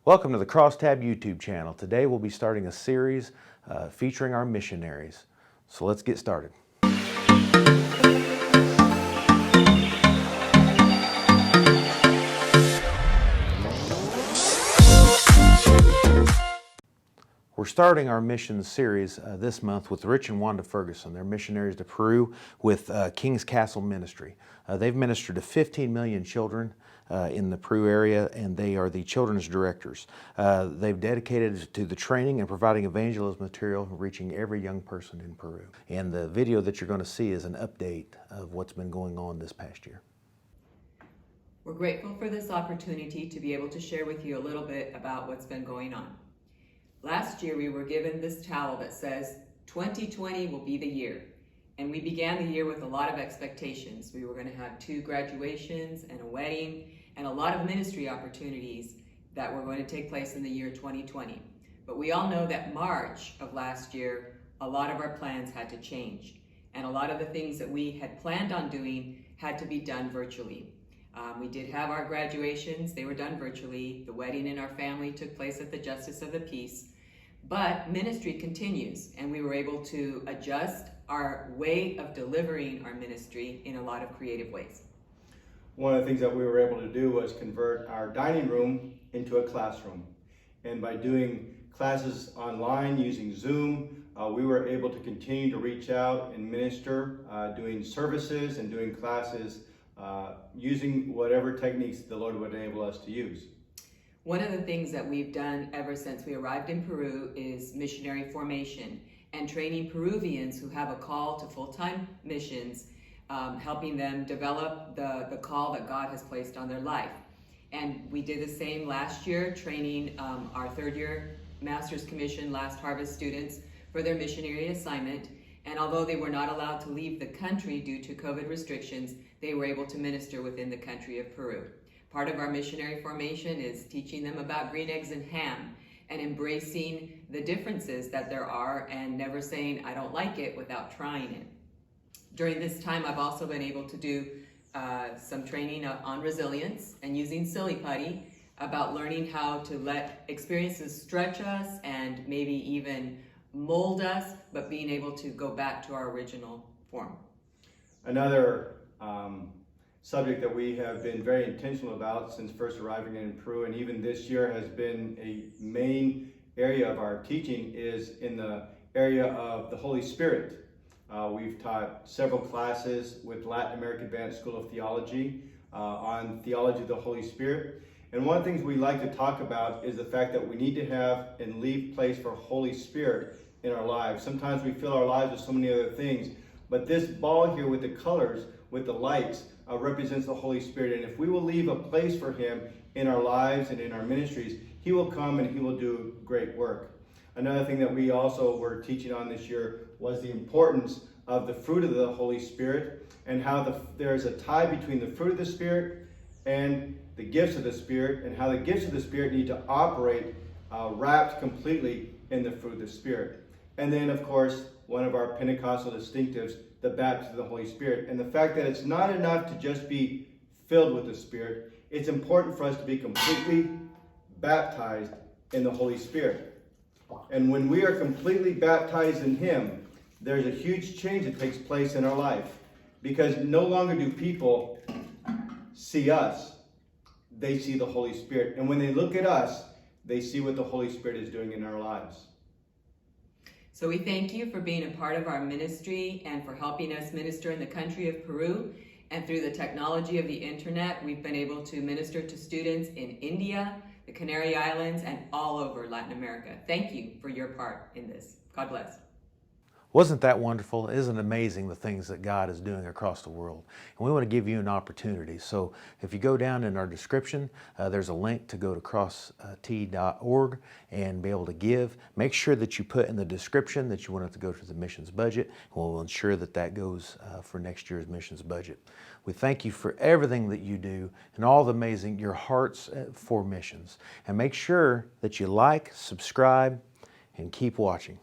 Welcome to the Crosstab YouTube channel. Today we'll be starting a series featuring our missionaries. So let's get started. We're starting our mission series this month with Rich and Wanda Ferguson. They're missionaries to Peru with King's Castle Ministry. They've ministered to 15 million children in the Peru area, and they are the children's directors. They've dedicated to the training and providing evangelism material, reaching every young person in Peru. And the video that you're going to see is an update of what's been going on this past year. We're grateful for this opportunity to be able to share with you a little bit about what's been going on. Last year, we were given this towel that says, 2020 will be the year. And we began the year with a lot of expectations. We were going to have 2 graduations and a wedding and a lot of ministry opportunities that were going to take place in the year 2020. But we all know that March of last year, a lot of our plans had to change. And a lot of the things that we had planned on doing had to be done virtually. We did have our graduations, they were done virtually. The wedding in our family took place at the Justice of the Peace. But ministry continues, and we were able to adjust our way of delivering our ministry in a lot of creative ways. One of the things that we were able to do was convert our dining room into a classroom. And by doing classes online using Zoom, we were able to continue to reach out and minister, doing services and doing classes using whatever techniques the Lord would enable us to use. One of the things that we've done ever since we arrived in Peru is missionary formation and training Peruvians who have a call to full-time missions, helping them develop the call that God has placed on their life. And we did the same last year, training our third-year Master's Commission Last Harvest students for their missionary assignment. And although they were not allowed to leave the country due to COVID restrictions, they were able to minister within the country of Peru. Part of our missionary formation is teaching them about green eggs and ham and embracing the differences that there are and never saying, I don't like it without trying it. During this time, I've also been able to do some training on resilience and using silly putty about learning how to let experiences stretch us and maybe even mold us, but being able to go back to our original form. Another subject that we have been very intentional about since first arriving in Peru, and even this year has been a main area of our teaching, is in the area of the Holy Spirit. We've taught several classes with Latin American Advanced School of Theology on theology of the Holy Spirit. And one of the things we like to talk about is the fact that we need to have and leave place for Holy Spirit in our lives. Sometimes we fill our lives with so many other things, but this ball here with the colors, with the lights, represents the Holy Spirit. And if we will leave a place for Him in our lives and in our ministries, He will come and He will do great work. Another thing that we also were teaching on this year was the importance of the fruit of the Holy Spirit and how there's a tie between the fruit of the Spirit and the gifts of the Spirit, and how the gifts of the Spirit need to operate wrapped completely in the fruit of the Spirit. And then, of course, one of our Pentecostal distinctives, the baptism of the Holy Spirit. And the fact that it's not enough to just be filled with the Spirit, it's important for us to be completely baptized in the Holy Spirit. And when we are completely baptized in Him, there's a huge change that takes place in our life. Because no longer do people see us, they see the Holy Spirit. And when they look at us, they see what the Holy Spirit is doing in our lives. So we thank you for being a part of our ministry and for helping us minister in the country of Peru. And through the technology of the internet, we've been able to minister to students in India, the Canary Islands, and all over Latin America. Thank you for your part in this. God bless. Wasn't that wonderful? Isn't it amazing the things that God is doing across the world? And we want to give you an opportunity. So if you go down in our description, there's a link to go to crosst.org and be able to give. Make sure that you put in the description that you want it to go to the missions budget, and we'll ensure that that goes for next year's missions budget. We thank you for everything that you do and all the amazing, your hearts for missions. And make sure that you like, subscribe, and keep watching.